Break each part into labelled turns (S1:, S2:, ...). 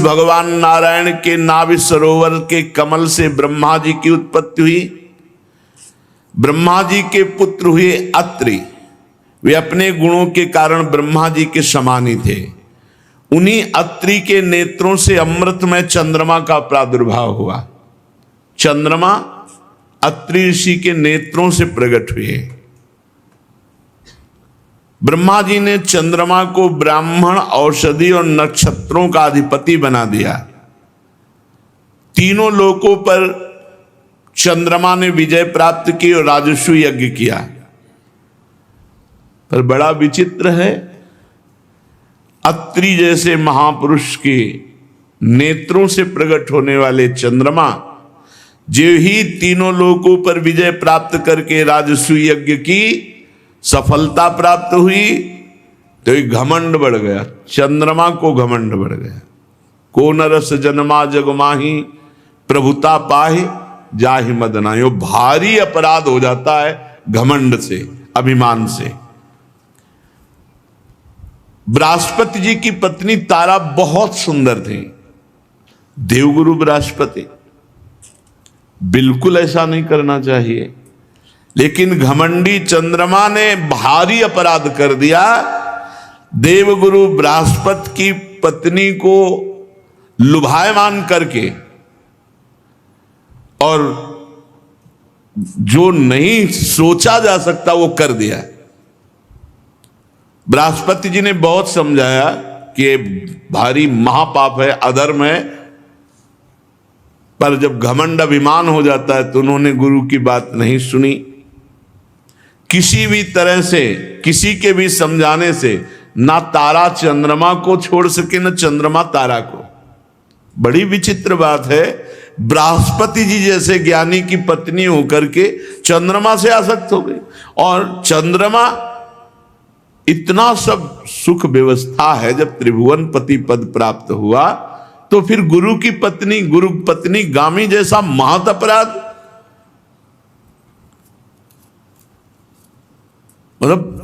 S1: भगवान नारायण के नाभि सरोवर के कमल से ब्रह्मा जी की उत्पत्ति हुई। ब्रह्मा जी के पुत्र हुए अत्रि। वे अपने गुणों के कारण ब्रह्मा जी के समान ही थे। उन्हीं अत्रि के नेत्रों से अमृतमय चंद्रमा का प्रादुर्भाव हुआ। चंद्रमा अत्रि ऋषि के नेत्रों से प्रकट हुए। ब्रह्मा जी ने चंद्रमा को ब्राह्मण, औषधि और नक्षत्रों का अधिपति बना दिया। तीनों लोकों पर चंद्रमा ने विजय प्राप्त की और राजस्व यज्ञ किया। पर बड़ा विचित्र है, अत्रि जैसे महापुरुष के नेत्रों से प्रकट होने वाले चंद्रमा जो ही तीनों लोकों पर विजय प्राप्त करके राजस्व यज्ञ की सफलता प्राप्त हुई तो एक घमंड बढ़ गया। चंद्रमा को घमंड बढ़ गया। को नरस जन्मा जगमाही प्रभुता पाहि जाहि मदनायो। भारी अपराध हो जाता है घमंड से, अभिमान से। बृहस्पति जी की पत्नी तारा बहुत सुंदर थी। देवगुरु बृहस्पति, बिल्कुल ऐसा नहीं करना चाहिए, लेकिन घमंडी चंद्रमा ने भारी अपराध कर दिया। देवगुरु बृहस्पति की पत्नी को लुभायमान करके और जो नहीं सोचा जा सकता वो कर दिया। बृहस्पति जी ने बहुत समझाया कि ये भारी महापाप है, अधर्म है, पर जब घमंड अभिमान हो जाता है तो उन्होंने गुरु की बात नहीं सुनी। किसी भी तरह से, किसी के भी समझाने से ना तारा चंद्रमा को छोड़ सके न चंद्रमा तारा को। बड़ी विचित्र बात है, बृहस्पति जी जैसे ज्ञानी की पत्नी होकर के चंद्रमा से आसक्त हो गई। और चंद्रमा इतना सब सुख व्यवस्था है, जब त्रिभुवन पति पद प्राप्त हुआ तो फिर गुरु की पत्नी, गुरु पत्नी गामी जैसा महत अपराध। मतलब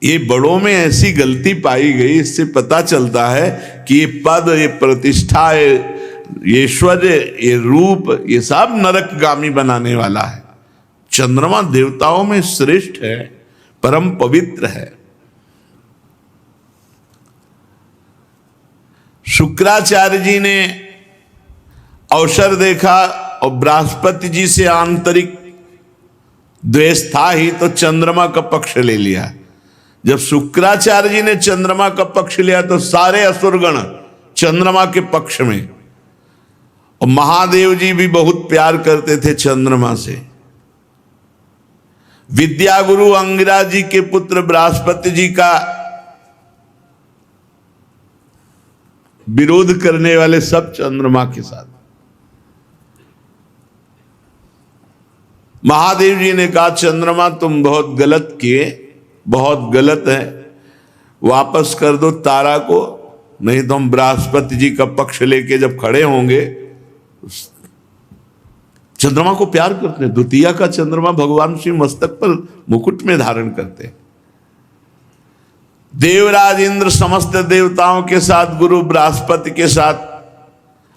S1: ये बड़ों में ऐसी गलती पाई गई। इससे पता चलता है कि ये पद, ये प्रतिष्ठा, ये ऐश्वर्य, ये रूप, ये सब नरकगामी बनाने वाला है। चंद्रमा देवताओं में श्रेष्ठ है, परम पवित्र है। शुक्राचार्य जी ने अवसर देखा और बृहस्पति जी से आंतरिक द्वेष था ही तो चंद्रमा का पक्ष ले लिया। जब शुक्राचार्य जी ने चंद्रमा का पक्ष लिया तो सारे असुरगण चंद्रमा के पक्ष में। और महादेव जी भी बहुत प्यार करते थे चंद्रमा से। विद्या गुरु अंगिरा जी के पुत्र बृहस्पति जी का विरोध करने वाले सब चंद्रमा के साथ। महादेव जी ने कहा, चंद्रमा तुम बहुत गलत किए, बहुत गलत है, वापस कर दो तारा को, नहीं तो हम बृहस्पति जी का पक्ष लेके जब खड़े होंगे। चंद्रमा को प्यार करते हैं। द्वितीया का चंद्रमा भगवान श्री मस्तक पर मुकुट में धारण करते हैं। देवराज इंद्र समस्त देवताओं के साथ, गुरु बृहस्पति के साथ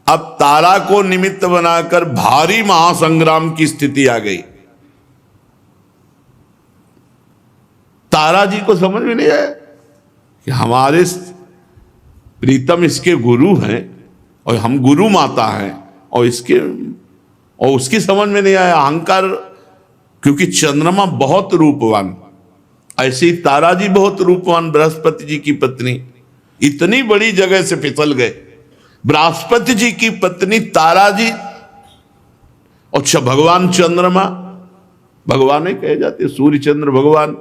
S1: अब तारा को निमित्त बनाकर भारी महासंग्राम की स्थिति आ गई। तारा जी को समझ में नहीं आया कि हमारे प्रीतम इसके गुरु हैं और हम गुरु माता हैं, और उसकी समझ में नहीं आया अहंकार। क्योंकि चंद्रमा बहुत रूपवान, ऐसे ही तारा जी बहुत रूपवान, बृहस्पति जी की पत्नी। इतनी बड़ी जगह से फिसल गए। बृहस्पति जी की पत्नी तारा जी और भगवान चंद्रमा, भगवान ही कहे जाते, सूर्य चंद्र भगवान।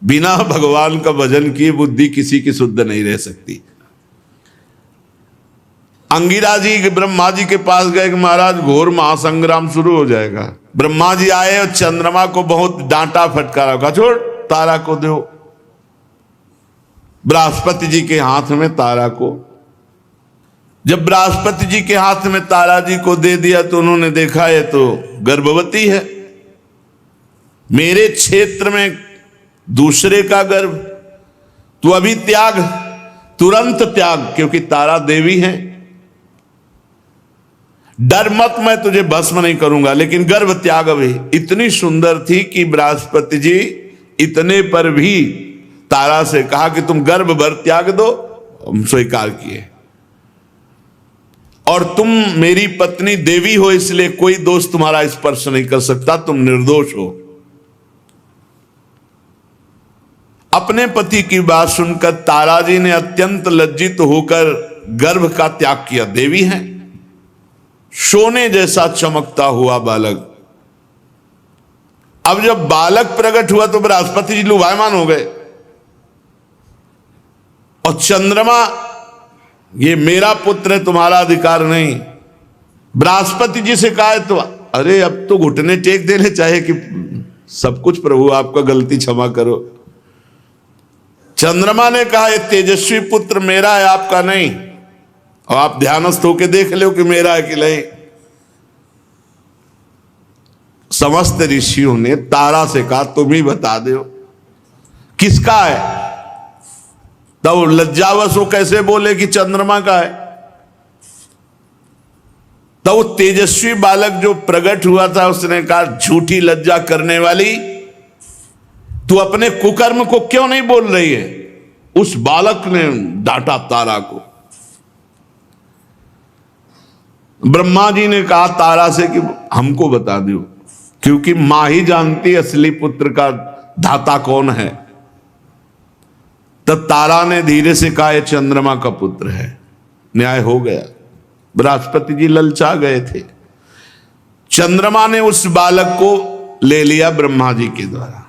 S1: बिना भगवान का भजन किए बुद्धि किसी की शुद्ध नहीं रह सकती। अंगिरा जी ब्रह्मा जी के पास गए कि महाराज घोर महासंग्राम शुरू हो जाएगा। ब्रह्मा जी आए और चंद्रमा को बहुत डांटा फटकारा, कहा छोड़ तारा को दो। बृहस्पति जी के हाथ में तारा को, जब बृहस्पति जी के हाथ में तारा जी को दे दिया तो उन्होंने देखा ये तो गर्भवती है। मेरे क्षेत्र में दूसरे का गर्भ, तू अभी त्याग, तुरंत त्याग, क्योंकि तारा देवी है। डर मत, मैं तुझे भस्म नहीं करूंगा, लेकिन गर्भ त्याग भी। इतनी सुंदर थी कि बृहस्पति जी इतने पर भी तारा से कहा कि तुम गर्भ भर त्याग दो। हम स्वीकार किए। और तुम मेरी पत्नी देवी हो, इसलिए कोई दोष तुम्हारा स्पर्श नहीं कर सकता, तुम निर्दोष हो। अपने पति की बात सुनकर तारा जी ने अत्यंत लज्जित होकर गर्भ का त्याग किया। देवी है, सोने जैसा चमकता हुआ बालक। अब जब बालक प्रकट हुआ तो बृहस्पति जी लुभायमान हो गए। और चंद्रमा, ये मेरा पुत्र है, तुम्हारा अधिकार नहीं। बृहस्पति जी से कहा तो अरे अब तो घुटने टेक देने चाहे कि सब कुछ प्रभु आपका, गलती क्षमा करो। चंद्रमा ने कहा ये तेजस्वी पुत्र मेरा है, आपका नहीं। और आप ध्यानस्थ होकर देख लो कि मेरा है कि नहीं। समस्त ऋषियों ने तारा से कहा तुम ही बता दो किसका है। तब लज्जावश वो कैसे बोले कि चंद्रमा का है। तब वो तेजस्वी बालक जो प्रकट हुआ था उसने कहा झूठी लज्जा करने वाली, तू अपने कुकर्म को क्यों नहीं बोल रही है। उस बालक ने डांटा तारा को। ब्रह्मा जी ने कहा तारा से कि हमको बता दो, क्योंकि मां ही जानती असली पुत्र का धाता कौन है। तब तारा ने धीरे से कहा यह चंद्रमा का पुत्र है। न्याय हो गया। बृहस्पति जी ललचा गए थे। चंद्रमा ने उस बालक को ले लिया ब्रह्मा जी के द्वारा।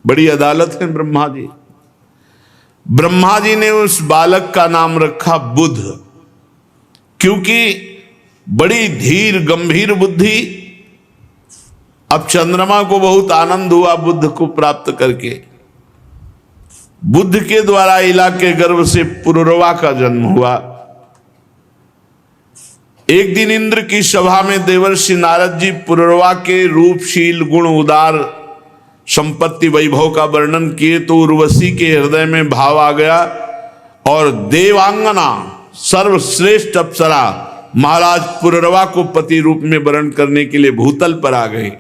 S1: बड़ी अदालत है ब्रह्मा जी। ब्रह्मा जी ने उस बालक का नाम रखा बुध, क्योंकि बड़ी धीर गंभीर बुद्धि। अब चंद्रमा को बहुत आनंद हुआ बुद्ध को प्राप्त करके। बुद्ध के द्वारा इला के गर्भ से पुरुरवा का जन्म हुआ। एक दिन इंद्र की सभा में देवर्षि नारद जी पुरुरवा के रूपशील गुण उदार संपत्ति वैभव का वर्णन किए तो उर्वशी के हृदय में भाव आ गया और देवांगना सर्वश्रेष्ठ अप्सरा महाराज पुरुरवा को पति रूप में वर्ण करने के लिए भूतल पर आ गए।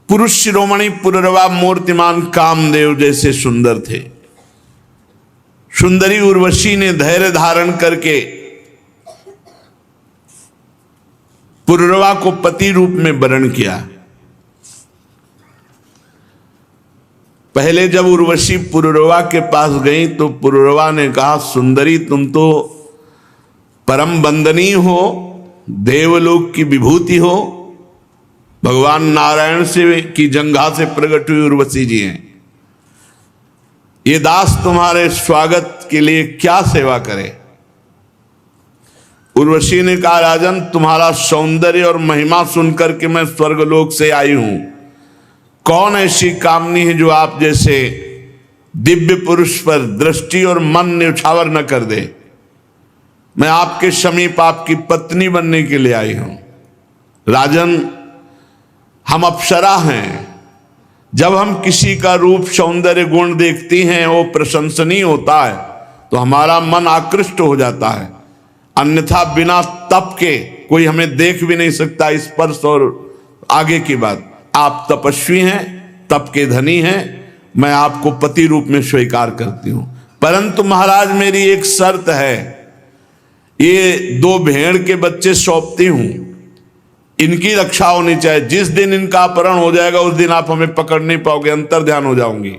S1: पुरुष शिरोमणि पुरुरवा मूर्तिमान कामदेव जैसे सुंदर थे। सुंदरी उर्वशी ने धैर्य धारण करके पुरुरवा को पति रूप में वर्ण किया। पहले जब उर्वशी पुरुरवा के पास गई तो पुरुरवा ने कहा सुंदरी तुम तो परम वंदनीय हो, देवलोक की विभूति हो, भगवान नारायण से की जंघा से प्रकट हुई उर्वशी जी हैं। ये दास तुम्हारे स्वागत के लिए क्या सेवा करे। उर्वशी ने कहा राजन तुम्हारा सौंदर्य और महिमा सुनकर के मैं स्वर्गलोक से आई हूं। कौन ऐसी कामनी है जो आप जैसे दिव्य पुरुष पर दृष्टि और मन न्यौछावर न कर दे। मैं आपके समीप आपकी पत्नी बनने के लिए आई हूं। राजन हम अप्सरा हैं। जब हम किसी का रूप सौंदर्य गुण देखती हैं वो प्रशंसनीय होता है तो हमारा मन आकृष्ट हो जाता है। अन्यथा बिना तप के कोई हमें देख भी नहीं सकता। स्पर्श और आगे की बात, आप तपस्वी हैं, तप के धनी हैं, मैं आपको पति रूप में स्वीकार करती हूं। परंतु महाराज मेरी एक शर्त है, ये 2 भेड़ के बच्चे सौंपती हूं, इनकी रक्षा होनी चाहिए। जिस दिन इनका अपहरण हो जाएगा उस दिन आप हमें पकड़ नहीं पाओगे, अंतर ध्यान हो जाऊंगी।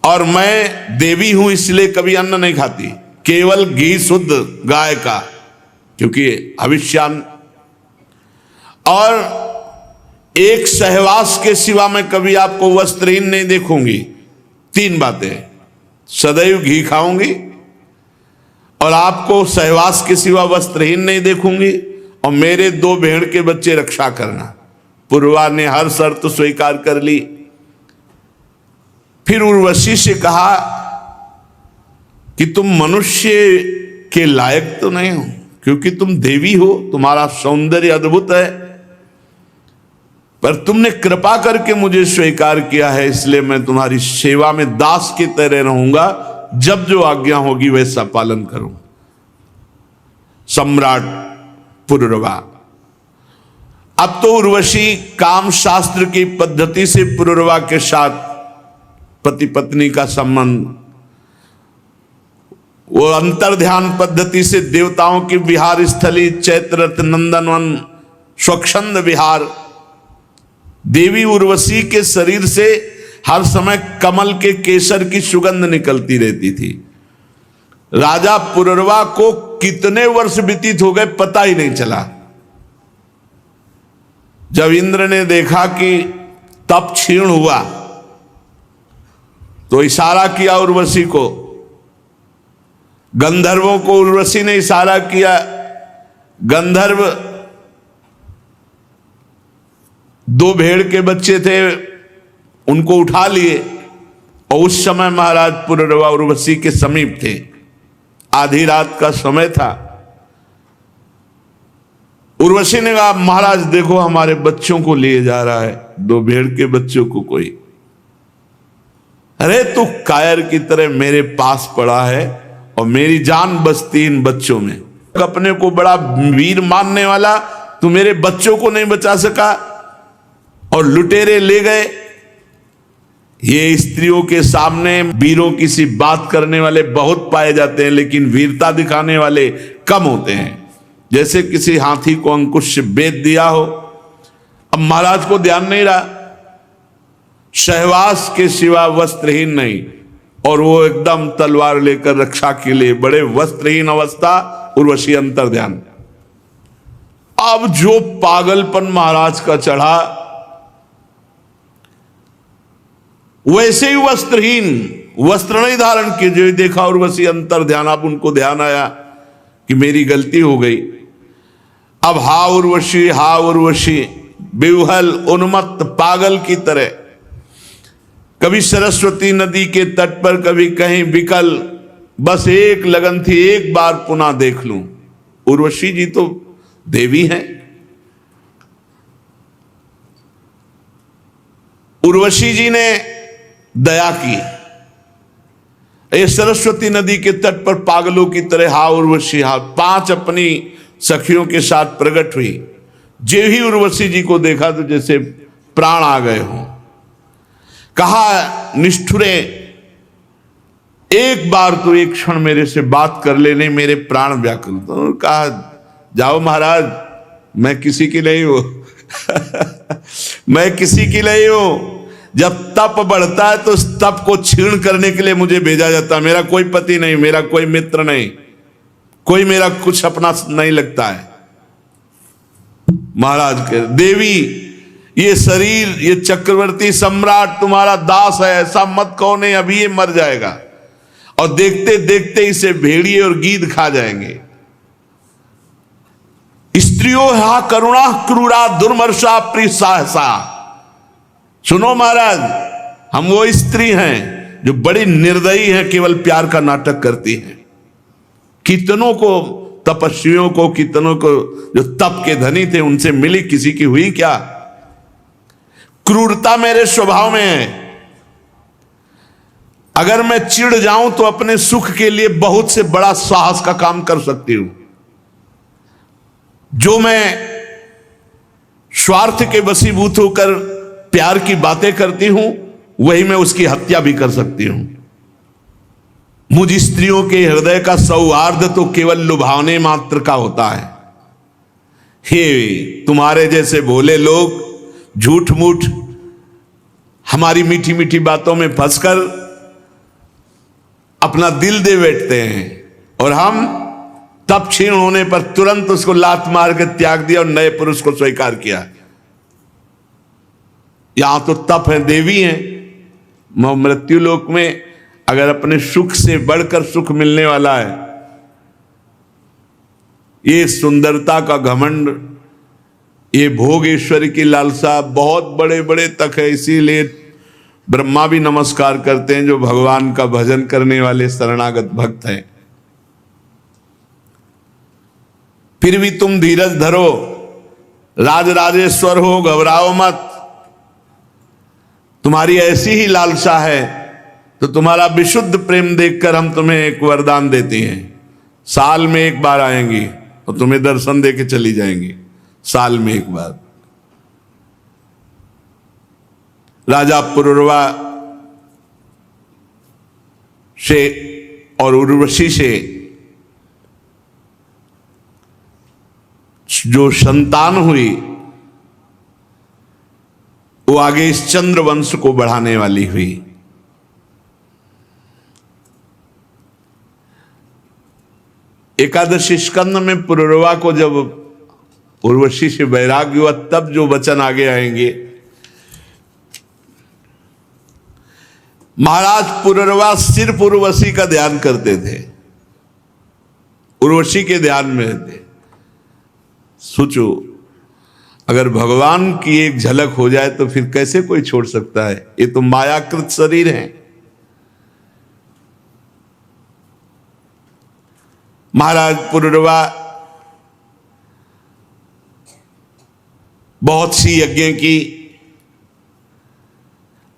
S1: और मैं देवी हूं इसलिए कभी अन्न नहीं खाती, केवल घी शुद्ध गाय का, क्योंकि भविष्यान। और एक सहवास के सिवा मैं कभी आपको वस्त्रहीन नहीं देखूंगी। 3 बातें, सदैव घी खाऊंगी और आपको सहवास के सिवा वस्त्रहीन नहीं देखूंगी और मेरे 2 भेड़ के बच्चे रक्षा करना। पुरुरवा ने हर शर्त स्वीकार कर ली। फिर उर्वशी से कहा कि तुम मनुष्य के लायक तो नहीं हो, क्योंकि तुम देवी हो, तुम्हारा सौंदर्य अद्भुत है। पर तुमने कृपा करके मुझे स्वीकार किया है, इसलिए मैं तुम्हारी सेवा में दास की तरह रहूंगा, जब जो आज्ञा होगी वैसा पालन करूं। सम्राट पुरुरवा। अब तो उर्वशी काम शास्त्र की पद्धति से पुरुरवा के साथ पति पत्नी का संबंध, वो अंतर्ध्यान पद्धति से देवताओं की विहार स्थली चैत्ररथ नंदनवन स्वच्छंद विहार, देवी उर्वशी के शरीर से हर समय कमल के केसर की सुगंध निकलती रहती थी। राजा पुरुरवा को कितने वर्ष व्यतीत हो गए पता ही नहीं चला। जब इंद्र ने देखा कि तप क्षीण हुआ तो इशारा किया उर्वशी को, गंधर्वों को उर्वशी ने इशारा किया। गंधर्व 2 भेड़ के बच्चे थे, उनको उठा लिए और उस समय महाराज पुरुरवा उर्वशी के समीप थे। आधी रात का समय था। उर्वशी ने कहा, महाराज देखो हमारे बच्चों को लिए जा रहा है, 2 भेड़ के बच्चों को कोई। अरे तू कायर की तरह मेरे पास पड़ा है और मेरी जान बसती इन बच्चों में। अपने को बड़ा वीर मानने वाला, तू मेरे बच्चों को नहीं बचा सका और लुटेरे ले गए। ये स्त्रियों के सामने वीरों की सी बात करने वाले बहुत पाए जाते हैं, लेकिन वीरता दिखाने वाले कम होते हैं। जैसे किसी हाथी को अंकुश से बेच दिया हो। अब महाराज को ध्यान नहीं रहा, सहवास के सिवा वस्त्रहीन नहीं, और वो एकदम तलवार लेकर रक्षा के लिए बड़े वस्त्रहीन अवस्था, उर्वशी अंतर्ध्यान। अब जो पागलपन महाराज का चढ़ा, वैसे ही वस्त्रहीन, वस्त्र नहीं धारण किए, जो देखा उर्वशी अंतर्ध्यान। अब उनको ध्यान आया कि मेरी गलती हो गई। अब हा उर्वशी बेवहल उन्मत्त पागल की तरह, कभी सरस्वती नदी के तट पर, कभी कहीं विकल, बस एक लगन थी, एक बार पुनः देख लूं। उर्वशी जी तो देवी हैं। उर्वशी जी ने दया की। ये सरस्वती नदी के तट पर पागलों की तरह हा उर्वशी हा 5 अपनी सखियों के साथ प्रकट हुई। जो ही उर्वशी जी को देखा तो जैसे प्राण आ गए हों। कहा, निष्ठुरे, एक बार तो एक क्षण मेरे से बात कर ले, नहीं मेरे प्राण व्याकुल। तो कहा, जाओ महाराज, मैं किसी की नहीं हूं मैं किसी की नहीं हूं। जब तप बढ़ता है तो उस तप को क्षीण करने के लिए मुझे भेजा जाता है। मेरा कोई पति नहीं, मेरा कोई मित्र नहीं, कोई मेरा कुछ अपना नहीं लगता है। महाराज के देवी, ये शरीर, ये चक्रवर्ती सम्राट तुम्हारा दास है, ऐसा मत कहो, नहीं अभी ये मर जाएगा और देखते देखते इसे भेड़िए और गीद खा जाएंगे। स्त्रियों हा करुणा क्रूरा दुर्मर्षा प्रिय सहसा। सुनो महाराज, हम वो स्त्री हैं जो बड़ी निर्दयी हैं, केवल प्यार का नाटक करती हैं। कितनों को, तपस्वियों को, कितनों को जो तप के धनी थे उनसे मिली, किसी की हुई क्या? क्रूरता मेरे स्वभाव में है। अगर मैं चिढ़ जाऊं तो अपने सुख के लिए बहुत से बड़ा साहस का काम कर सकती हूं। जो मैं स्वार्थ के वशीभूत होकर प्यार की बातें करती हूं, वही मैं उसकी हत्या भी कर सकती हूं। मुझ स्त्रियों के हृदय का सौहार्द तो केवल लुभावने मात्र का होता है। हे तुम्हारे जैसे भोले लोग झूठ मूठ हमारी मीठी मीठी बातों में फंसकर अपना दिल दे बैठते हैं, और हम तप क्षीण होने पर तुरंत उसको लात मार के त्याग दिया और नए पुरुष को स्वीकार किया। यहां तो तप है, देवी हैं। मृत्यु लोक में अगर अपने सुख से बढ़कर सुख मिलने वाला है, ये सुंदरता का घमंड, ये भोग ईश्वर की लालसा बहुत बड़े बड़े तक है। इसीलिए ब्रह्मा भी नमस्कार करते हैं जो भगवान का भजन करने वाले शरणागत भक्त हैं। फिर भी तुम धीरज धरो, राजराजेश्वर हो, घबराओ मत। तुम्हारी ऐसी ही लालसा है तो तुम्हारा विशुद्ध प्रेम देखकर हम तुम्हें एक वरदान देते हैं, साल में एक बार आएंगी और तुम्हें दर्शन दे के चली जाएंगी, साल में एक बार। राजा पुरुरवा से और उर्वशी से जो संतान हुई वो आगे इस चंद्र वंश को बढ़ाने वाली हुई। एकादशी स्कंद में पुरुरवा को जब उर्वशी से वैराग्य हुआ तब जो वचन आगे आएंगे। महाराज पुरुरवा सिर्फ उर्वशी का ध्यान करते थे, उर्वशी के ध्यान में रहते। सोचो अगर भगवान की एक झलक हो जाए तो फिर कैसे कोई छोड़ सकता है। ये तो मायाकृत शरीर है। महाराज पुरुरवा बहुत सी यज्ञ की,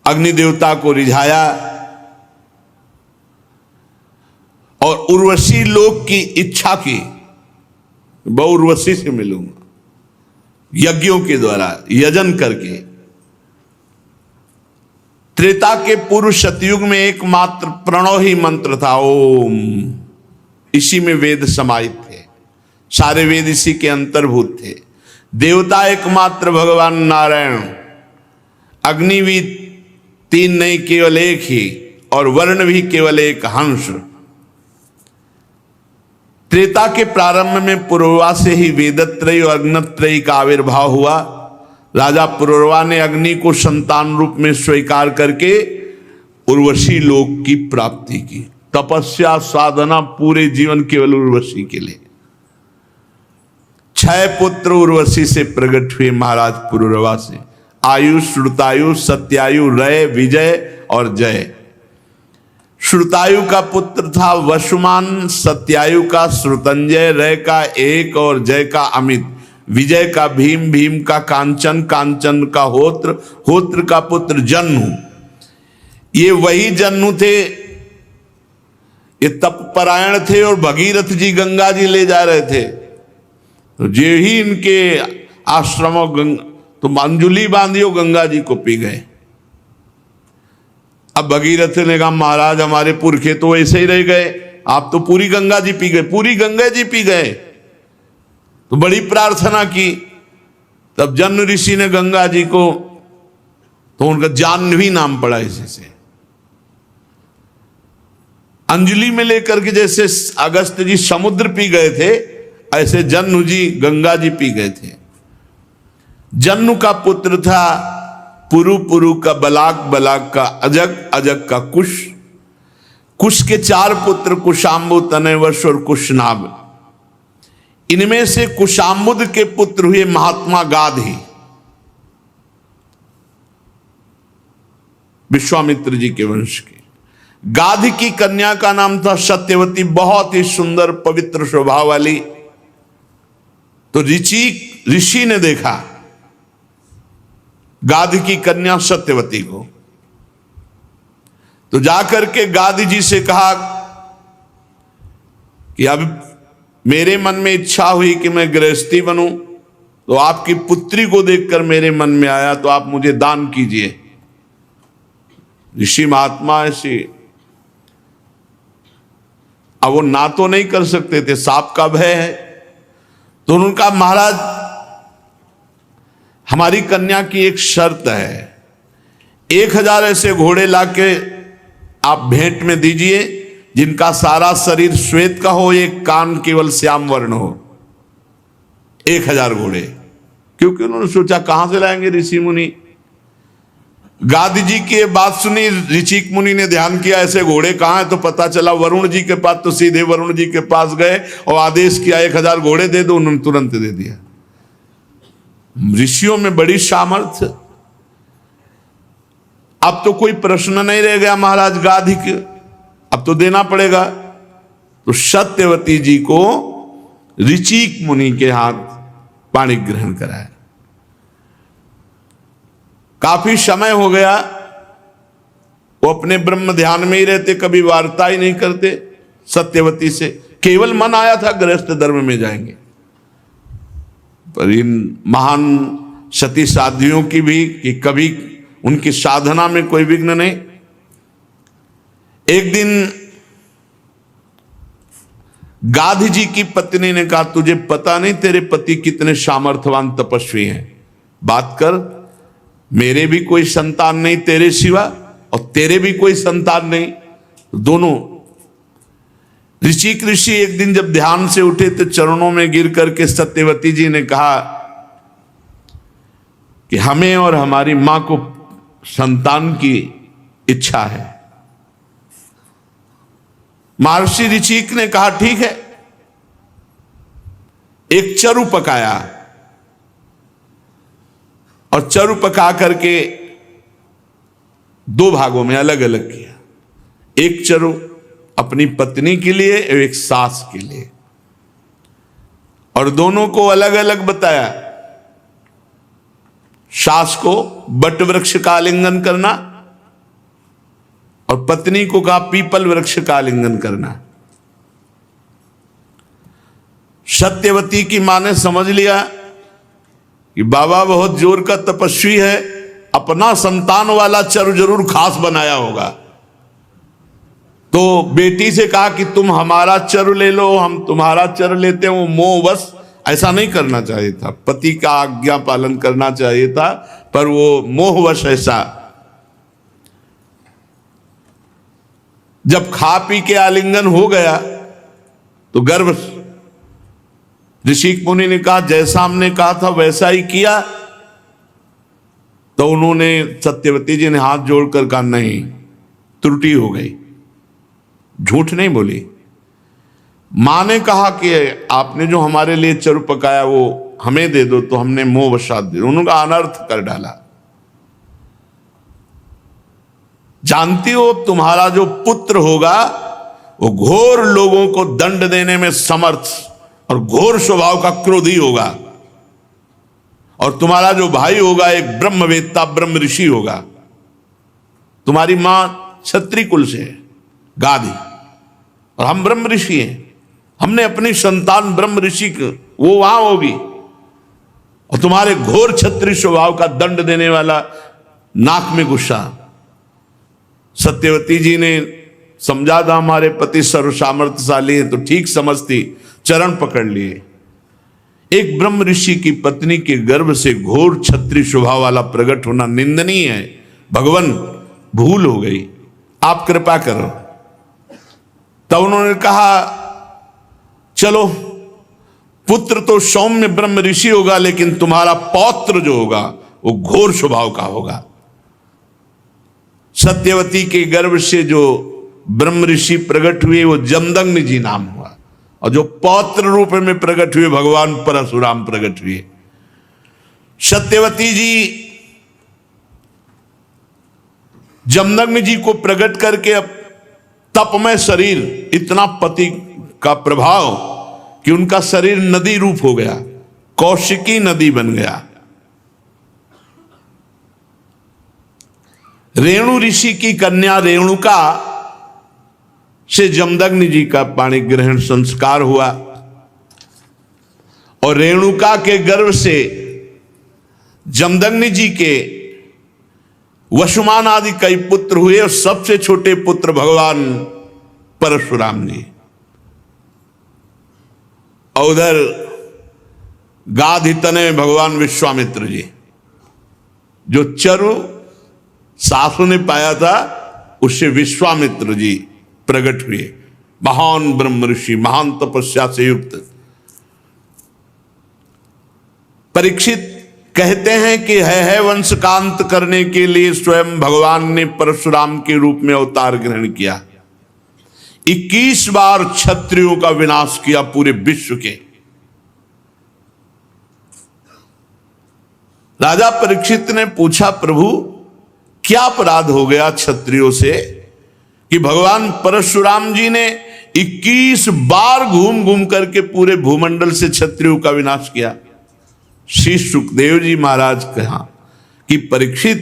S1: अग्नि देवता को रिझाया और उर्वशी लोक की इच्छा की, मैं उर्वशी से मिलूंगा, यज्ञों के द्वारा यजन करके। त्रेता के पूर्व सतयुग में एकमात्र प्रणव ही मंत्र था, ओम। इसी में वेद समाहित थे, सारे वेद इसी के अंतर्भूत थे। देवता एकमात्र भगवान नारायण, अग्नि भी तीन नहीं केवल एक ही, और वर्ण भी केवल एक, हंस। त्रेता के प्रारंभ में पुरुरवा से ही वेदत्रयी और अग्नत्रयी का आविर्भाव हुआ। राजा पुरुरवा ने अग्नि को संतान रूप में स्वीकार करके उर्वशी लोक की प्राप्ति की। तपस्या साधना पूरे जीवन केवल उर्वशी के लिए। 6 पुत्र उर्वशी से प्रकट हुए महाराज पुरुरवा से, आयु, श्रुतायु, सत्यायु, रय, विजय और जय। श्रुतायु का पुत्र था वसुमान, सत्यायु का श्रुतंजय, रय का एक और जय का अमित, विजय का भीम, भीम का कांचन, कांचन का होत्र, होत्र का पुत्र जन्नु। ये वही जन्नु थे, ये तपपरायण थे और भगीरथ जी गंगा जी ले जा रहे थे। तो जे ही इनके आश्रमों तो अंजुली बांधियो गंगा जी को पी गए। अब भगीरथ ने कहा महाराज हमारे पुरखे तो ऐसे ही रह गए, आप तो पूरी गंगा जी पी गए, पूरी गंगा जी पी गए। तो बड़ी प्रार्थना की, तब जन्म ऋषि ने गंगा जी को, तो उनका जाह्नवी नाम पड़ा इसी से। अंजलि में लेकर के जैसे अगस्त जी समुद्र पी गए थे, ऐसे जन्नु जी गंगा जी पी गए थे। जन्नु का पुत्र था पुरु, पुरु का बलाक, बलाक का अजग, अजग का कुश। कुश के 4 पुत्र कुशाम्बु, तनयवश और कुशनाभ। इनमें से कुशाम्बुद के पुत्र हुए महात्मा गाधी, विश्वामित्र जी के वंश के। गाधी की कन्या का नाम था सत्यवती, बहुत ही सुंदर पवित्र स्वभाव वाली। तो ऋषि ने देखा गाधी की कन्या सत्यवती को, तो जाकर के गाधी जी से कहा कि अब मेरे मन में इच्छा हुई कि मैं गृहस्थी बनूं, तो आपकी पुत्री को देखकर मेरे मन में आया, तो आप मुझे दान कीजिए। ऋषि महात्मा ऐसी, अब वो ना तो नहीं कर सकते थे, सांप का भय है। तो उनका महाराज हमारी कन्या की एक शर्त है, 1000 ऐसे घोड़े लाके आप भेंट में दीजिए जिनका सारा शरीर श्वेत का हो, एक कान केवल श्याम वर्ण हो। 1000 घोड़े, क्योंकि उन्होंने सोचा कहां से लाएंगे ऋषि मुनि। गादी जी की बात सुनी, ऋषिक मुनि ने ध्यान किया ऐसे घोड़े कहां है, तो पता चला वरुण जी के पास। तो सीधे वरुण जी के पास गए और आदेश किया 1000 घोड़े दे दो, उन्होंने तुरंत दे दिया। ऋषियों में बड़ी सामर्थ्य। अब तो कोई प्रश्न नहीं रह गया महाराज गाधी के, अब तो देना पड़ेगा। तो सत्यवती जी को ऋषिक मुनि के हाथ पाणी ग्रहण कराया। काफी समय हो गया, वो अपने ब्रह्म ध्यान में ही रहते, कभी वार्ता ही नहीं करते सत्यवती से, केवल मन आया था गृहस्थ धर्म में जाएंगे। पर इन महान सती साध्वियों की भी कि कभी उनकी साधना में कोई विघ्न नहीं। एक दिन गाधी जी की पत्नी ने कहा, तुझे पता नहीं तेरे पति कितने सामर्थ्यवान तपस्वी हैं, बात कर, मेरे भी कोई संतान नहीं तेरे सिवा और तेरे भी कोई संतान नहीं। दोनों ऋषि एक दिन जब ध्यान से उठे तो चरणों में गिर करके सत्यवती जी ने कहा कि हमें और हमारी मां को संतान की इच्छा है। महर्षि ऋषिक ने कहा ठीक है। एक चरु पकाया और चरु पका करके दो भागों में अलग अलग किया, एक चरु अपनी पत्नी के लिए और एक सास के लिए, और दोनों को अलग अलग बताया। सास को बट वृक्ष का आलिंगन करना और पत्नी को कहा पीपल वृक्ष का आलिंगन करना। सत्यवती की मां ने समझ लिया कि बाबा बहुत जोर का तपस्वी है, अपना संतान वाला चरु जरूर खास बनाया होगा। तो बेटी से कहा कि तुम हमारा चरु ले लो, हम तुम्हारा चरु लेते हैं। वो मोहवश ऐसा नहीं करना चाहिए था, पति का आज्ञा पालन करना चाहिए था, पर वो मोहवश ऐसा। जब खा पी के आलिंगन हो गया तो गर्भ, ऋषि मुनि ने कहा जैसा हमने कहा था वैसा ही किया। तो उन्होंने, सत्यवती जी ने हाथ जोड़कर कहा नहीं, त्रुटि हो गई, झूठ नहीं बोली। मां ने कहा कि आपने जो हमारे लिए चरु पकाया वो हमें दे दो, तो हमने मोहवशात दे, उन्होंने अनर्थ कर डाला। जानती हो तुम्हारा जो पुत्र होगा वो घोर लोगों को दंड देने में समर्थ और घोर स्वभाव का क्रोधी होगा, और तुम्हारा जो भाई होगा एक ब्रह्मवेत्ता ब्रह्म ऋषि होगा। तुम्हारी मां क्षत्रिय कुल से है, गाधी, और हम ब्रह्म ऋषि हैं। हमने अपनी संतान ब्रह्म ऋषि वो वहां होगी, और तुम्हारे घोर क्षत्रिय स्वभाव का दंड देने वाला नाक में गुस्सा। सत्यवती जी ने समझा था हमारे पति सर्व सामर्थ्यशाली हैं, तो ठीक समझती, चरण पकड़ लिए। एक ब्रह्म ऋषि की पत्नी के गर्भ से घोर क्षत्रिय स्वभाव वाला प्रकट होना निंदनीय है। भगवान भूल हो गई, आप कृपा करो। तब उन्होंने कहा चलो, पुत्र तो सौम्य ब्रह्म ऋषि होगा, लेकिन तुम्हारा पौत्र जो होगा वो घोर स्वभाव का होगा। सत्यवती के गर्भ से जो ब्रह्म ऋषि प्रकट हुए वो जमदग्नि जी नाम हुआ, और जो पौत्र रूप में प्रकट हुए भगवान परशुराम प्रकट हुए। सत्यवती जी जमदग्नि जी को प्रकट करके अब तपमय शरीर, इतना पति का प्रभाव कि उनका शरीर नदी रूप हो गया, कौशिकी नदी बन गया। रेणु ऋषि की कन्या रेणुका से जमदग्नि जी का पाणी ग्रहण संस्कार हुआ, और रेणुका के गर्भ से जमदग्नि जी के वसुमान आदि कई पुत्र हुए, और सबसे छोटे पुत्र भगवान परशुराम जी। और उधर गाधी तने भगवान विश्वामित्र जी, जो चरु सासु ने पाया था उससे विश्वामित्र जी प्रकट हुए, महान ब्रह्म ऋषि, महान तपस्या से युक्त। परीक्षित कहते हैं कि है वंश का अंत करने के लिए स्वयं भगवान ने परशुराम के रूप में अवतार ग्रहण किया। 21 बार क्षत्रियों का विनाश किया पूरे विश्व के। राजा परीक्षित ने पूछा, प्रभु क्या अपराध हो गया क्षत्रियों से कि भगवान परशुराम जी ने 21 बार घूम घूम करके पूरे भूमंडल से क्षत्रियों का विनाश किया? श्री सुखदेव जी महाराज कहा कि परीक्षित,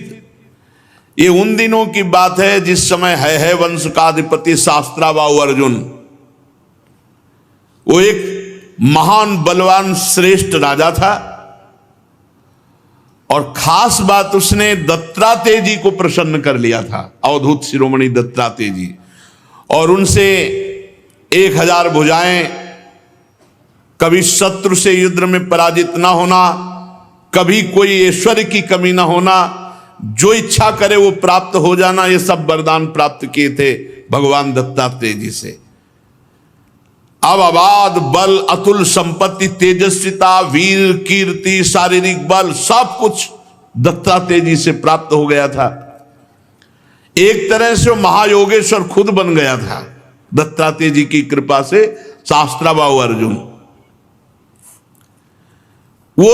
S1: ये उन दिनों की बात है जिस समय है वंश का अधिपति शास्त्राबाहु अर्जुन, वो एक महान बलवान श्रेष्ठ राजा था। और खास बात, उसने दत्तात्रेय जी को प्रसन्न कर लिया था, अवधूत शिरोमणि दत्तात्रेय जी, और उनसे 1000 भुजाएं, कभी शत्रु से युद्ध में पराजित ना होना, कभी कोई ऐश्वर्य की कमी ना होना, जो इच्छा करे वो प्राप्त हो जाना, ये सब वरदान प्राप्त किए थे भगवान दत्तात्रेय जी से। अब अबाध बल, अतुल संपत्ति, तेजस्विता, वीर कीर्ति, शारीरिक बल, सब कुछ दत्तात्रेय जी से प्राप्त हो गया था। एक तरह से वो महायोगेश्वर खुद बन गया था दत्तात्रेय जी की कृपा से। शास्त्राबाहु अर्जुन वो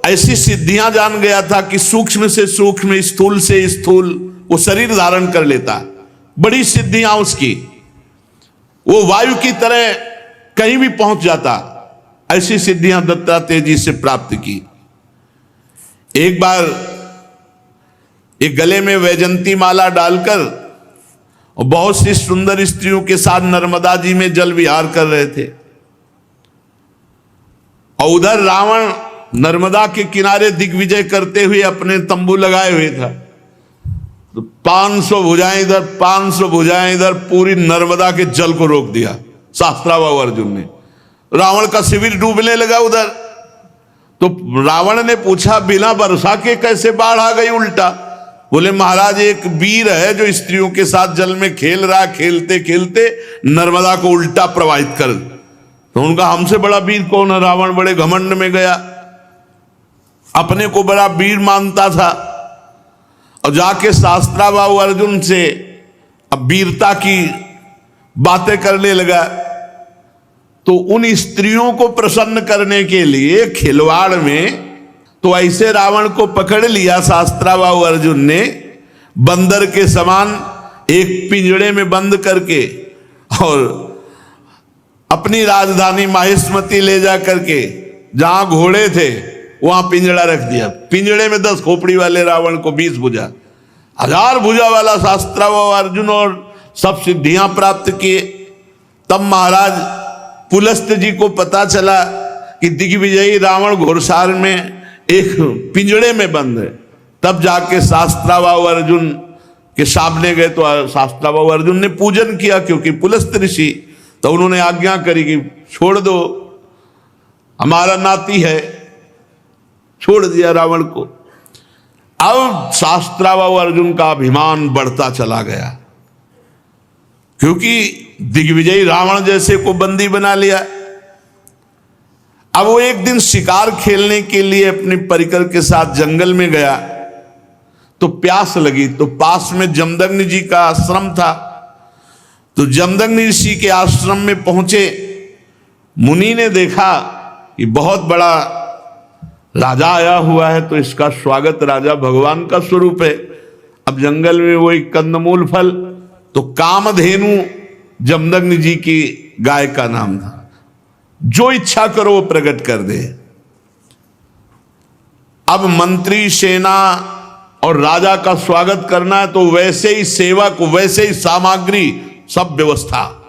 S1: ऐसी सिद्धियां जान गया था कि सूक्ष्म से सूक्ष्म, स्थूल से स्थूल वो शरीर धारण कर लेता। बड़ी सिद्धियां उसकी, वो वायु की तरह कहीं भी पहुंच जाता। ऐसी सिद्धियां दत्तात्रेय जी से प्राप्त की। एक बार एक गले में वैजंती माला डालकर और बहुत सी सुंदर स्त्रियों के साथ नर्मदा जी में जल विहार कर रहे थे, और उधर रावण नर्मदा के किनारे दिग्विजय करते हुए अपने तंबू लगाए हुए था। तो 500 भुजाएं इधर, 500 भुजाएं इधर, पूरी नर्मदा के जल को रोक दिया शास्त्राबाहु अर्जुन ने। रावण का शिविर डूबने लगा उधर। तो रावण ने पूछा, बिना वर्षा के कैसे बाढ़ आ गई उल्टा? बोले, महाराज एक वीर है जो स्त्रियों के साथ जल में खेल रहा, खेलते खेलते नर्मदा को उल्टा प्रवाहित कर। तो उनका हमसे बड़ा वीर कौन है? रावण बड़े घमंड में गया, अपने को बड़ा वीर मानता था, और जाके शास्त्राबाहु अर्जुन से अब वीरता की बातें करने लगा। तो उन स्त्रियों को प्रसन्न करने के लिए खिलवाड़ में तो ऐसे रावण को पकड़ लिया शास्त्राबाहु अर्जुन ने, बंदर के समान एक पिंजड़े में बंद करके, और अपनी राजधानी माहिष्मती ले जा करके जहां घोड़े थे वहां पिंजड़ा रख दिया। पिंजड़े में 10 खोपड़ी वाले रावण को 20 भुजा, 1000 भुजा वाला शास्त्राबाहु अर्जुन, और सब सिद्धियां प्राप्त किए। तब महाराज पुलस्त जी को पता चला कि दिग्विजयी रावण घोड़सार में एक पिंजड़े में बंद है। तब जाके शास्त्राबाहु अर्जुन के सामने गए, तो शास्त्राबाहु अर्जुन ने पूजन किया, क्योंकि पुलस्त ऋषि, तो उन्होंने आज्ञा करी कि छोड़ दो, हमारा नाती है। छोड़ दिया रावण को। अब शास्त्राबाहु अर्जुन का अभिमान बढ़ता चला गया, क्योंकि दिग्विजयी रावण जैसे को बंदी बना लिया। अब वो एक दिन शिकार खेलने के लिए अपने परिकर के साथ जंगल में गया, तो प्यास लगी। तो पास में जमदग्नि जी का आश्रम था। तो जमदग्नि ऋषि के आश्रम में पहुंचे। मुनि ने देखा कि बहुत बड़ा राजा आया हुआ है, तो इसका स्वागत, राजा भगवान का स्वरूप है। अब जंगल में वही कंदमूल फल, तो कामधेनु जमदग्नि जी की गाय का नाम था। जो इच्छा करो वो प्रकट कर दे। अब मंत्री, सेना और राजा का स्वागत करना है, तो वैसे ही सेवक, वैसे ही सामग्री, सब व्यवस्था।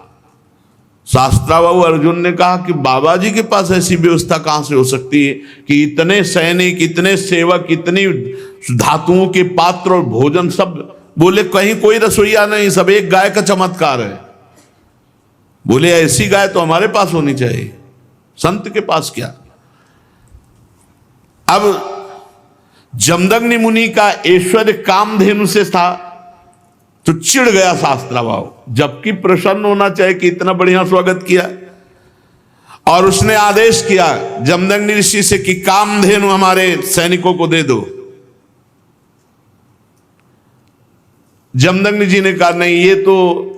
S1: शास्त्राबाहु अर्जुन ने कहा कि बाबा जी के पास ऐसी व्यवस्था कहां से हो सकती है कि इतने सैनिक, इतने सेवक, इतनी धातुओं के पात्र और भोजन सब। बोले, कहीं कोई रसोईया नहीं, सब एक गाय का चमत्कार है। बोले, ऐसी गाय तो हमारे पास होनी चाहिए, संत के पास क्या। अब जमदग्नि मुनि का ऐश्वर्य कामधेनु से था, तो चिढ़ गया शास्त्राबाहु, जबकि प्रसन्न होना चाहिए कि इतना बढ़िया स्वागत किया। और उसने आदेश किया जमदग्नि ऋषि से कि कामधेनु हमारे सैनिकों को दे दो। जमदग्नि जी ने कहा, नहीं, ये तो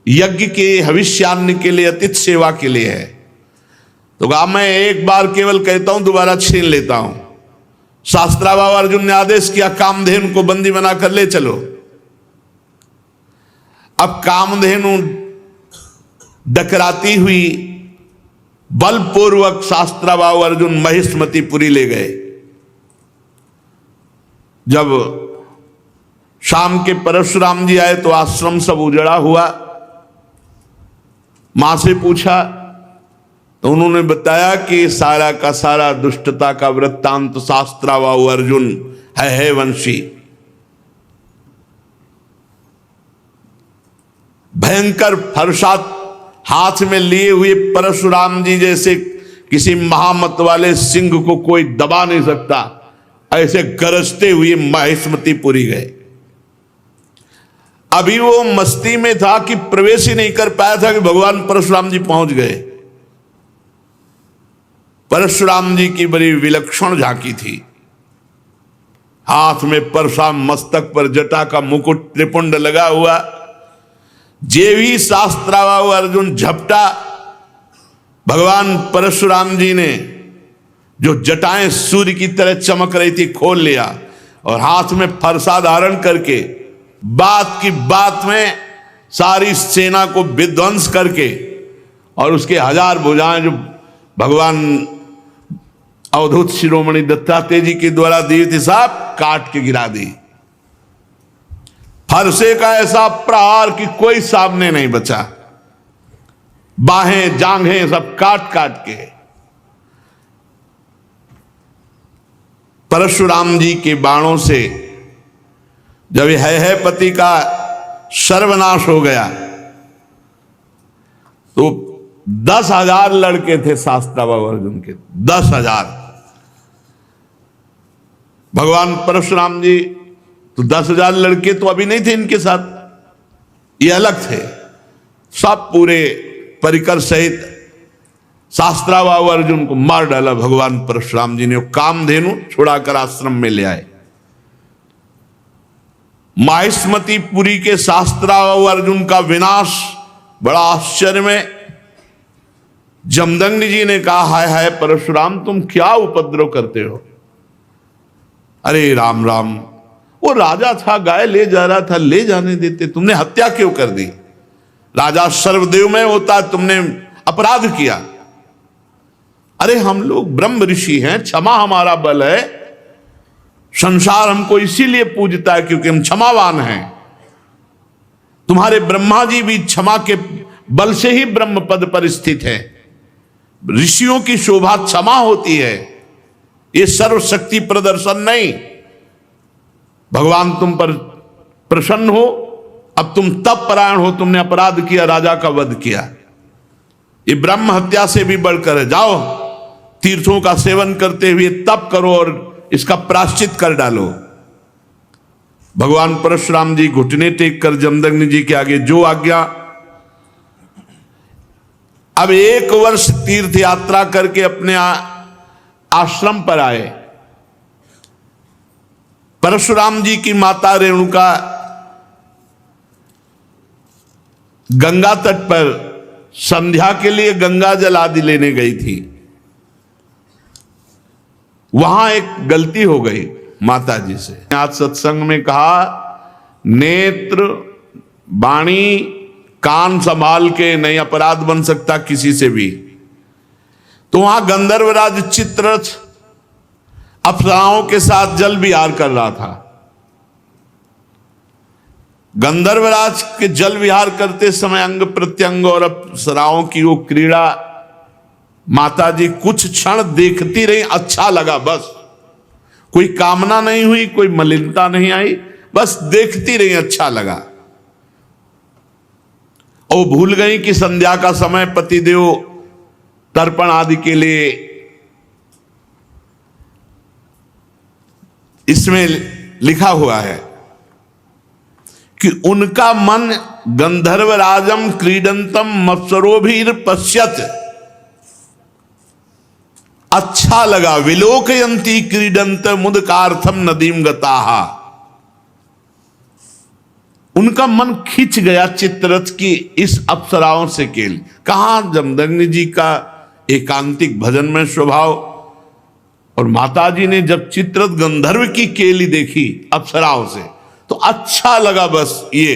S1: यज्ञ के हविष्यान्न के लिए, अतिथि सेवा के लिए है। तो कहा, मैं एक बार केवल कहता हूं, दोबारा छीन लेता हूं। शास्त्राबाहु अर्जुन ने आदेश किया, कामधेनु को बंदी बनाकर ले चलो। अब कामधेनु डकराती हुई बलपूर्वक शास्त्राबाहु अर्जुन महिष्मतीपुरी ले गए। जब शाम के परशुराम जी आए तो आश्रम सब उजड़ा हुआ। मां से पूछा तो उन्होंने बताया कि सारा का सारा दुष्टता का वृत्तांत शास्त्रावाहु अर्जुन है वंशी। भयंकर फरसात हाथ में लिए हुए परशुराम जी जैसे किसी महामत वाले सिंह को कोई दबा नहीं सकता, ऐसे गरजते हुए माहिष्मतीपुरी गए। अभी वो मस्ती में था कि प्रवेश ही नहीं कर पाया था कि भगवान परशुराम जी पहुंच गए। परशुराम जी की बड़ी विलक्षण झांकी थी। हाथ में परशुराम, मस्तक पर जटा का मुकुट त्रिपुंड लगा हुआ। जे भी शास्त्रावाहु अर्जुन झपटा, भगवान परशुराम जी ने जो जटाएं सूर्य की तरह चमक रही थी खोल लिया और हाथ में फरसा धारण करके बात की बात में सारी सेना को विध्वंस करके और उसके 1000 भुजाएं जो भगवान अवधूत शिरोमणि दत्तात्रेय जी के द्वारा दी थी सब काट के गिरा दी। फरसे का ऐसा प्रहार कि कोई सामने नहीं बचा। बाहें जांघें सब काट काट के। परशुराम जी के बाणों से जब है पति का सर्वनाश हो गया तो 10,000 लड़के थे शास्त्रावाहु अर्जुन के, 10,000। भगवान परशुराम जी तो 10,000 लड़के तो अभी नहीं थे इनके साथ, ये अलग थे। सब पूरे परिकर सहित शास्त्रावाहु अर्जुन को मार डाला भगवान परशुराम जी ने। कामधेनु छुड़ाकर आश्रम में ले आए। माहिष्मतीपुरी के शास्त्रावाहु अर्जुन का विनाश बड़ा आश्चर्य में। जमदग्नि जी ने कहा, हाय हाय परशुराम, तुम क्या उपद्रव करते हो? अरे राम राम, वो राजा था, गाय ले जा रहा था, ले जाने देते, तुमने हत्या क्यों कर दी? राजा सर्वदेवमय होता है, तुमने अपराध किया। अरे हम लोग ब्रह्म ऋषि हैं, क्षमा हमारा बल है। संसार हमको इसीलिए पूजता है क्योंकि हम क्षमावान हैं। तुम्हारे ब्रह्मा जी भी क्षमा के बल से ही ब्रह्म पद पर स्थित है। ऋषियों की शोभा क्षमा होती है, ये सर्वशक्ति प्रदर्शन नहीं। भगवान तुम पर प्रसन्न हो, अब तुम तप परायण हो, तुमने अपराध किया, राजा का वध किया, ये ब्रह्म हत्या से भी बढ़कर है। जाओ तीर्थों का सेवन करते हुए तप करो और इसका प्रायश्चित कर डालो। भगवान परशुराम जी घुटने टेक कर जमदग्नि जी के आगे जो आज्ञा। अब 1 वर्ष तीर्थ यात्रा करके अपने आश्रम पर आए। परशुराम जी की माता रेणुका गंगा तट पर संध्या के लिए गंगा जल आदि लेने गई थी। वहां एक गलती हो गई माता जी से। आज सत्संग में कहा, नेत्र वाणी कान संभाल के नहीं अपराध बन सकता किसी से भी। तो वहां गंधर्वराज चित्ररथ अप्सराओं के साथ जल विहार कर रहा था। गंधर्वराज के जल विहार करते समय अंग प्रत्यंग और अप्सराओं की वो क्रीड़ा माता जी कुछ क्षण देखती रही। अच्छा लगा, बस कोई कामना नहीं हुई, कोई मलिनता नहीं आई, बस देखती रही, अच्छा लगा। और भूल गई कि संध्या का समय पतिदेव तर्पण आदि के लिए इसमें लिखा हुआ है कि उनका मन गंधर्वराजम क्रीडंतम मत्सरोभिर पश्यत, अच्छा लगा। विलोकयंती क्रीडंत मुदकार्थम नदीम गताहा, उनका मन खिंच गया चित्ररथ की इस अप्सराओं से केल। कहां जमदग्नि जी का एकांतिक भजन में स्वभाव, और माता जी ने जब चित्ररथ गंधर्व की केली देखी अप्सराओं से तो अच्छा लगा। बस ये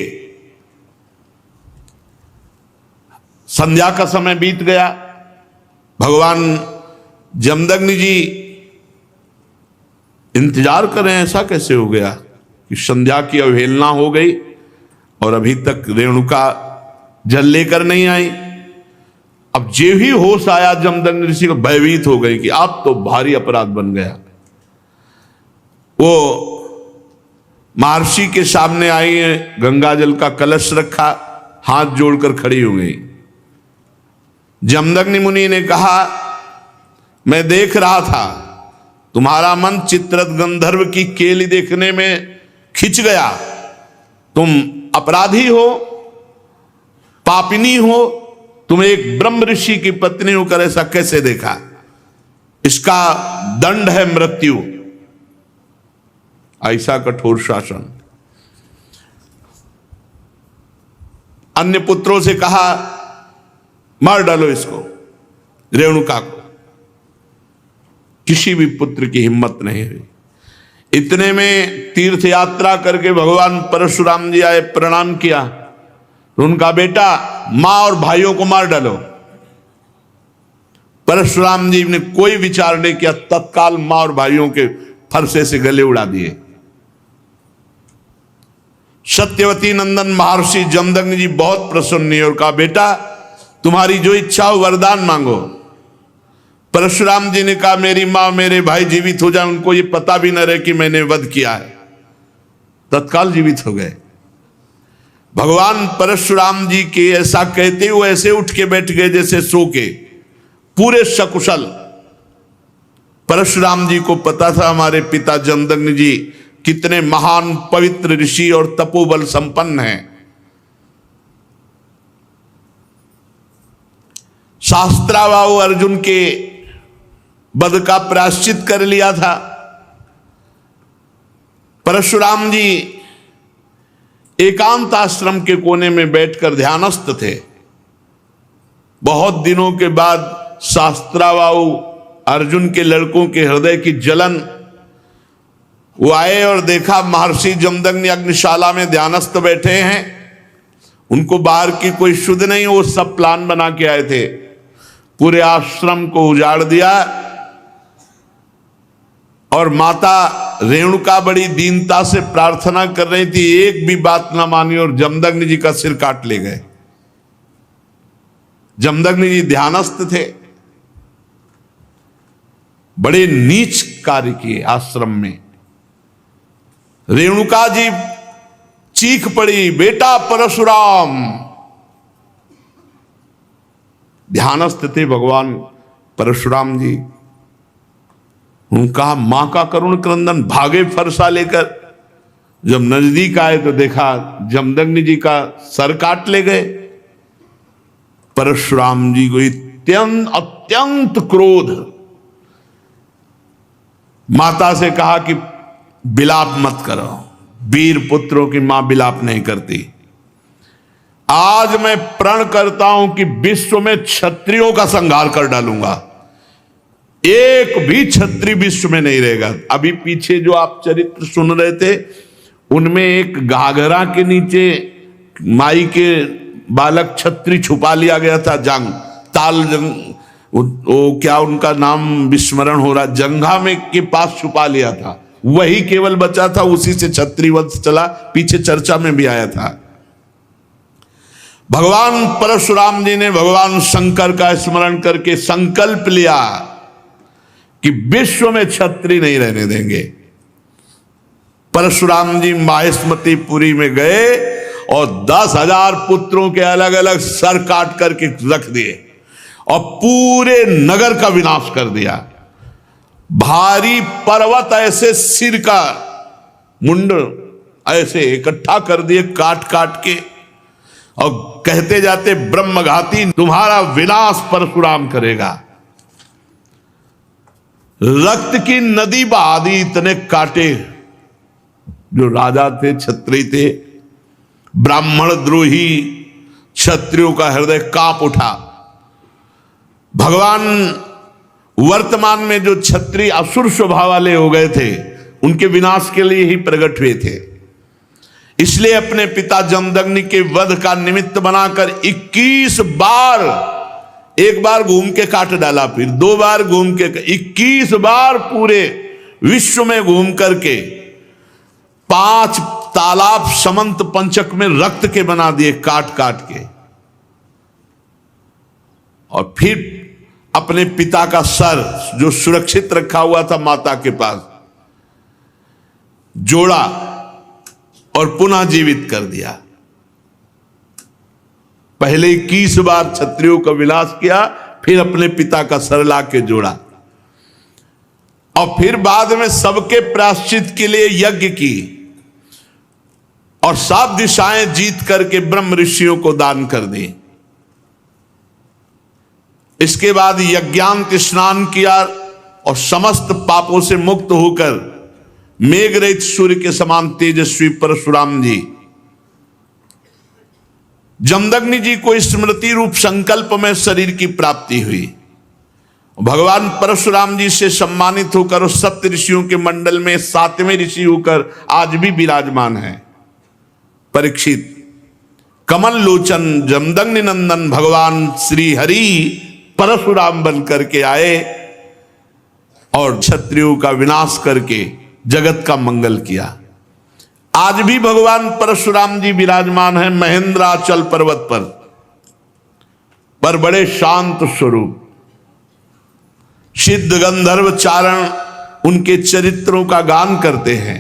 S1: संध्या का समय बीत गया। भगवान जमदग्नि जी इंतजार करें, ऐसा कैसे हो गया कि संध्या की अवहेलना हो गई और अभी तक रेणुका जल लेकर नहीं आई। अब जे ही होश आया जमदग्नि ऋषि को, भयभीत हो गई कि अब तो भारी अपराध बन गया। वो महर्षि के सामने आई, गंगा जल का कलश रखा, हाथ जोड़कर खड़ी हो गई। जमदग्नि मुनि ने कहा, मैं देख रहा था तुम्हारा मन चित्ररथ गंधर्व की केली देखने में खिंच गया। तुम अपराधी हो, पापिनी हो, तुम एक ब्रह्म ऋषि की पत्नी होकर ऐसा कैसे देखा? इसका दंड है मृत्यु। ऐसा कठोर शासन। अन्य पुत्रों से कहा, मार डालो इसको, रेणुका को। किसी भी पुत्र की हिम्मत नहीं हुई। इतने में तीर्थ यात्रा करके भगवान परशुराम जी आए, प्रणाम किया तो उनका बेटा, मां और भाइयों को मार डालो। परशुराम जी ने कोई विचार नहीं किया, तत्काल मां और भाइयों के फरसे से गले उड़ा दिए। सत्यवती नंदन महर्षि जमदग्नि जी बहुत प्रसन्न हुए और कहा, बेटा तुम्हारी जो इच्छा हो वरदान मांगो। परशुराम जी ने कहा, मेरी मां मेरे भाई जीवित हो जाए, उनको ये पता भी न रहे कि मैंने वध किया है। तत्काल जीवित हो गए। भगवान परशुराम जी के ऐसा कहते हुए ऐसे उठ के बैठ गए जैसे सो के, पूरे सकुशल। परशुराम जी को पता था हमारे पिता जमदग्नि जी कितने महान पवित्र ऋषि और तपोबल संपन्न हैं। शास्त्राबाहु अर्जुन के वध का प्रायश्चित कर लिया था। परशुराम जी एकांत आश्रम के कोने में बैठकर ध्यानस्थ थे। बहुत दिनों के बाद शास्त्राबाहु अर्जुन के लड़कों के हृदय की जलन, वो आए और देखा महर्षि जमदग्नि अग्निशाला में ध्यानस्थ बैठे हैं। उनको बाहर की कोई शुद्ध नहीं, वो सब प्लान बना के आए थे। पूरे आश्रम को उजाड़ दिया और माता रेणुका बड़ी दीनता से प्रार्थना कर रही थी, एक भी बात ना मानी और जमदग्नि जी का सिर काट ले गए। जमदग्नि जी ध्यानस्थ थे, बड़े नीच कार्य किए आश्रम में। रेणुका जी चीख पड़ी, बेटा परशुराम। ध्यानस्थ थे भगवान परशुराम जी। उनका मां का करुण क्रंदन, भागे फरसा लेकर। जब नजदीक आए तो देखा जमदग्नि जी का सर काट ले गए। परशुराम जी को अत्यंत क्रोध। माता से कहा कि विलाप मत करो, वीर पुत्रों की मां विलाप नहीं करती। आज मैं प्रण करता हूं कि विश्व में क्षत्रियों का संहार कर डालूंगा, एक भी क्षत्रिय विश्व में नहीं रहेगा। अभी पीछे जो आप चरित्र सुन रहे थे, उनमें एक घाघरा के नीचे माई के बालक क्षत्रिय छुपा लिया गया था। जंग ताल जंग, वो क्या उनका नाम विस्मरण हो रहा, जंघा में के पास छुपा लिया था, वही केवल बचा था। उसी से क्षत्रिय वंश चला, पीछे चर्चा में भी आया था। भगवान परशुराम जी ने भगवान शंकर का स्मरण करके संकल्प लिया कि विश्व में क्षत्रिय नहीं रहने देंगे। परशुराम जी माहिष्मतीपुरी में गए और 10,000 पुत्रों के अलग अलग सर काट करके रख दिए और पूरे नगर का विनाश कर दिया। भारी पर्वत ऐसे सिर का मुंड ऐसे इकट्ठा कर दिए काट काट के, और कहते जाते ब्रह्मघाती तुम्हारा विनाश परशुराम करेगा। रक्त की नदी बहा दी, इतने काटे। जो राजा थे, क्षत्रिय थे, ब्राह्मण द्रोही क्षत्रियों का हृदय कांप उठा। भगवान वर्तमान में जो क्षत्रिय असुर स्वभाव वाले हो गए थे, उनके विनाश के लिए ही प्रकट हुए थे। इसलिए अपने पिता जमदग्नि के वध का निमित्त बनाकर 21 बार, एक बार घूम के काट डाला, फिर 2 बार घूम के, 21 बार पूरे विश्व में घूम करके 5 तालाब समंत पंचक में रक्त के बना दिए, काट काट के, और फिर अपने पिता का सर जो सुरक्षित रखा हुआ था माता के पास जोड़ा और पुनः जीवित कर दिया। पहले 21 बार क्षत्रियों का विनाश किया, फिर अपने पिता का सर ला के जोड़ा, और फिर बाद में सबके प्रायश्चित के लिए यज्ञ की और 7 दिशाएं जीत करके ब्रह्म ऋषियों को दान कर दी। इसके बाद यज्ञांत स्नान किया और समस्त पापों से मुक्त होकर मेघरहित सूर्य के समान तेजस्वी परशुराम जी, जमदग्नि जी को स्मृति रूप संकल्प में शरीर की प्राप्ति हुई। भगवान परशुराम जी से सम्मानित होकर उस 7 ऋषियों के मंडल में 7वें ऋषि होकर आज भी विराजमान है। परीक्षित कमल लोचन जमदग्नि नंदन भगवान श्री हरि परशुराम बन करके आए और क्षत्रियों का विनाश करके जगत का मंगल किया। आज भी भगवान परशुराम जी विराजमान हैं महेंद्राचल पर्वत पर बड़े शांत स्वरूप। सिद्ध गंधर्व चारण उनके चरित्रों का गान करते हैं।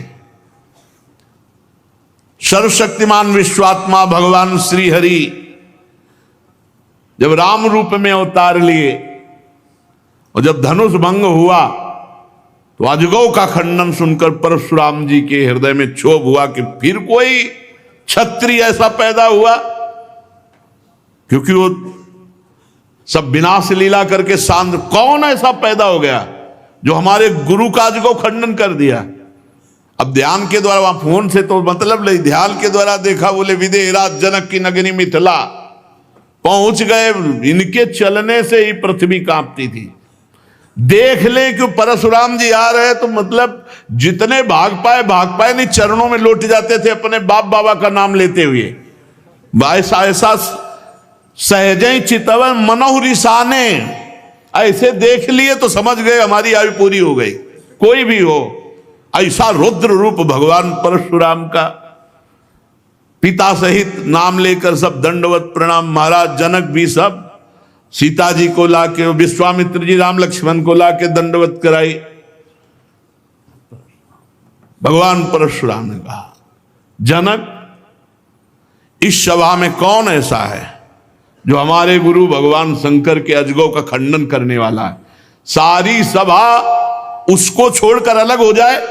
S1: सर्वशक्तिमान विश्वात्मा भगवान श्री हरि जब राम रूप में अवतार लिए और जब धनुष भंग हुआ तो अजगौ का खंडन सुनकर परशुराम जी के हृदय में क्षोभ हुआ कि फिर कोई क्षत्रिय ऐसा पैदा हुआ, क्योंकि वो सब विनाश लीला करके शांत, कौन ऐसा पैदा हो गया जो हमारे गुरु का अजगौ खंडन कर दिया। अब ध्यान के द्वारा, वहां फोन से तो मतलब नहीं, ध्यान के द्वारा देखा, बोले विदेहराज जनक की नगरी मिथिला पहुंच गए। इनके चलने से ही पृथ्वी कांपती थी। देख ले कि परशुराम जी आ रहे तो मतलब जितने भाग पाए नहीं, चरणों में लौट जाते थे अपने बाप बाबा का नाम लेते हुए। ऐसा सहज चितवन मनोहरिसाने, ऐसे देख लिए तो समझ गए हमारी आयु पूरी हो गई। कोई भी हो, ऐसा रुद्र रूप भगवान परशुराम का। पिता सहित नाम लेकर सब दंडवत प्रणाम। महाराज जनक भी सब सीता जी को लाके, विश्वामित्र जी राम लक्ष्मण को लाके दंडवत कराई। भगवान परशुराम ने कहा, जनक इस सभा में कौन ऐसा है जो हमारे गुरु भगवान शंकर के अजगौ का खंडन करने वाला है। सारी सभा उसको छोड़कर अलग हो जाए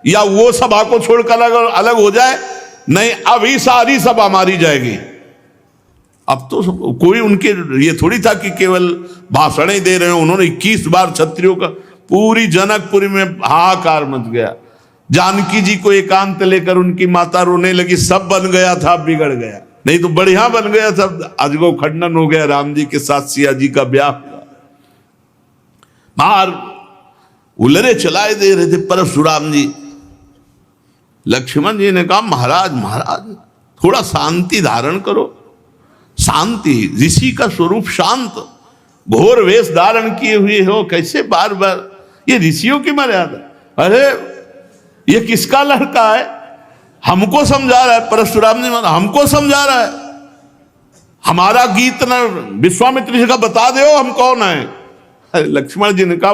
S1: या वो सभा को छोड़कर अलग हो जाए, नहीं अभी सारी सभा मारी जाएगी। अब तो कोई उनके ये थोड़ी था कि केवल भाषण ही दे रहे हैं। उन्होंने 21 बार क्षत्रियों का, पूरी जनकपुरी में हाहाकार मच गया। जानकी जी को एकांत लेकर उनकी माता रोने लगी, सब बन गया था बिगड़ गया, नहीं तो बढ़िया बन गया था। अजगौ खंडन हो गया, राम जी के साथ सिया जी का ब्याह हुआ। मार उलरे चलाए दे रहे थे परशुराम जी। लक्ष्मण जी ने कहा, महाराज महाराज थोड़ा शांति धारण करो। शांति, ऋषि का स्वरूप शांत, घोर वेश धारण किए हुए हो, कैसे बार बार, ये ऋषियों की मर्यादा। अरे ये किसका लड़का है, हमको समझा रहा है। परशुराम जी हमको समझा रहा है, हमारा गीत न विश्वामित्र जी का बता दो हम कौन है। अरे लक्ष्मण जी ने कहा,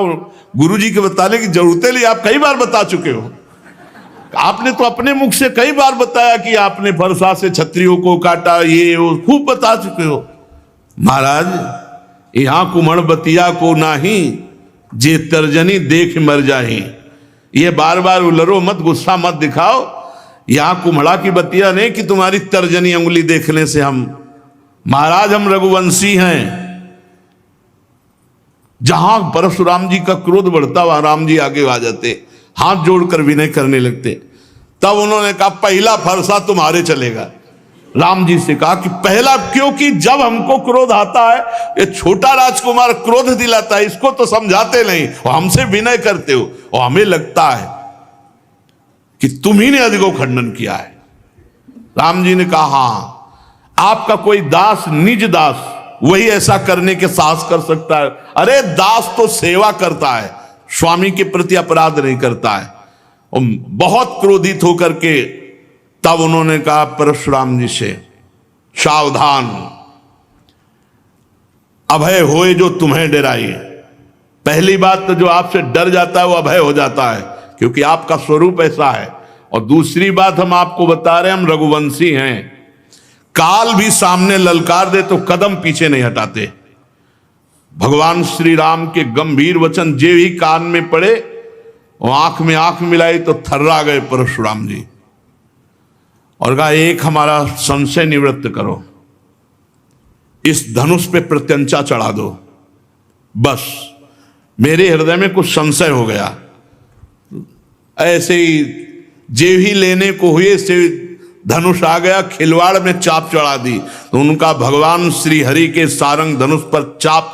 S1: गुरु जी के बताने की जरूरत नहीं, आप कई बार बता चुके हो। आपने तो अपने मुख से कई बार बताया कि आपने फरसा से क्षत्रियों को काटा, ये वो खूब बता चुके हो। महाराज यहां कुम्हड़ बतिया को नाही, जे तर्जनी देख मर जाही। ये बार बार उलरो मत, गुस्सा मत दिखाओ। यहां कुम्हड़ा की बतिया नहीं कि तुम्हारी तर्जनी उंगली देखने से हम, महाराज हम रघुवंशी हैं। जहां परशुराम जी का क्रोध बढ़ता वहां राम जी आगे आ जाते, हाथ जोड़कर विनय करने लगते। तब उन्होंने कहा, पहला फरसा तुम्हारे चलेगा। राम जी से कहा कि पहला, क्योंकि जब हमको क्रोध आता है, ये छोटा राजकुमार क्रोध दिलाता है, इसको तो समझाते नहीं और हमसे विनय करते हो, और हमें लगता है कि तुम ही ने अजगौ खंडन किया है। राम जी ने कहा, हाँ आपका कोई दास, निज दास, वही ऐसा करने के साहस कर सकता है। अरे दास तो सेवा करता है, स्वामी के प्रति अपराध नहीं करता है। और बहुत क्रोधित होकर के तब उन्होंने कहा परशुराम जी से, सावधान, अभय होए जो तुम्हें डराए। पहली बात तो जो आपसे डर जाता है वो अभय हो जाता है, क्योंकि आपका स्वरूप ऐसा है। और दूसरी बात हम आपको बता रहे हैं, हम रघुवंशी हैं, काल भी सामने ललकार दे तो कदम पीछे नहीं हटाते। भगवान श्री राम के गंभीर वचन जे ही कान में पड़े, आंख में आंख मिलाई तो थर्रा गए परशुराम जी, और कहा एक हमारा संशय निवृत्त करो, इस धनुष पे प्रत्यंचा चढ़ा दो। बस मेरे हृदय में कुछ संशय हो गया। ऐसे ही जे ही लेने को हुए से धनुष आ गया, खिलवाड़ में चाप चढ़ा दी। तो उनका भगवान श्री हरि के सारंग धनुष पर चाप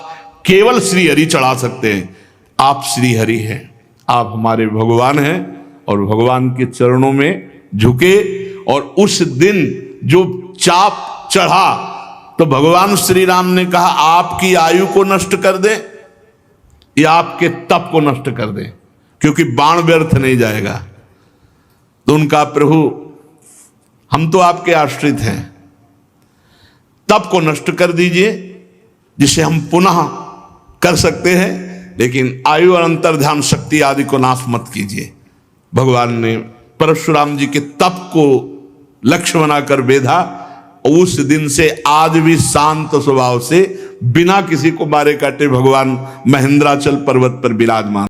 S1: केवल श्री हरि चढ़ा सकते हैं। आप श्री हरि हैं, आप हमारे भगवान हैं, और भगवान के चरणों में झुके। और उस दिन जो चाप चढ़ा तो भगवान श्री राम ने कहा आपकी आयु को नष्ट कर दे या आपके तप को नष्ट कर दे, क्योंकि बाण व्यर्थ नहीं जाएगा। तो उनका प्रभु हम तो आपके आश्रित हैं, तप को नष्ट कर दीजिए जिसे हम पुनः कर सकते हैं, लेकिन आयु और अंतर्ध्यान शक्ति आदि को नाश मत कीजिए। भगवान ने परशुराम जी के तप को लक्ष्य बनाकर बेधा। उस दिन से आज भी शांत स्वभाव से बिना किसी को मारे काटे भगवान महेंद्राचल पर्वत पर विराजमान।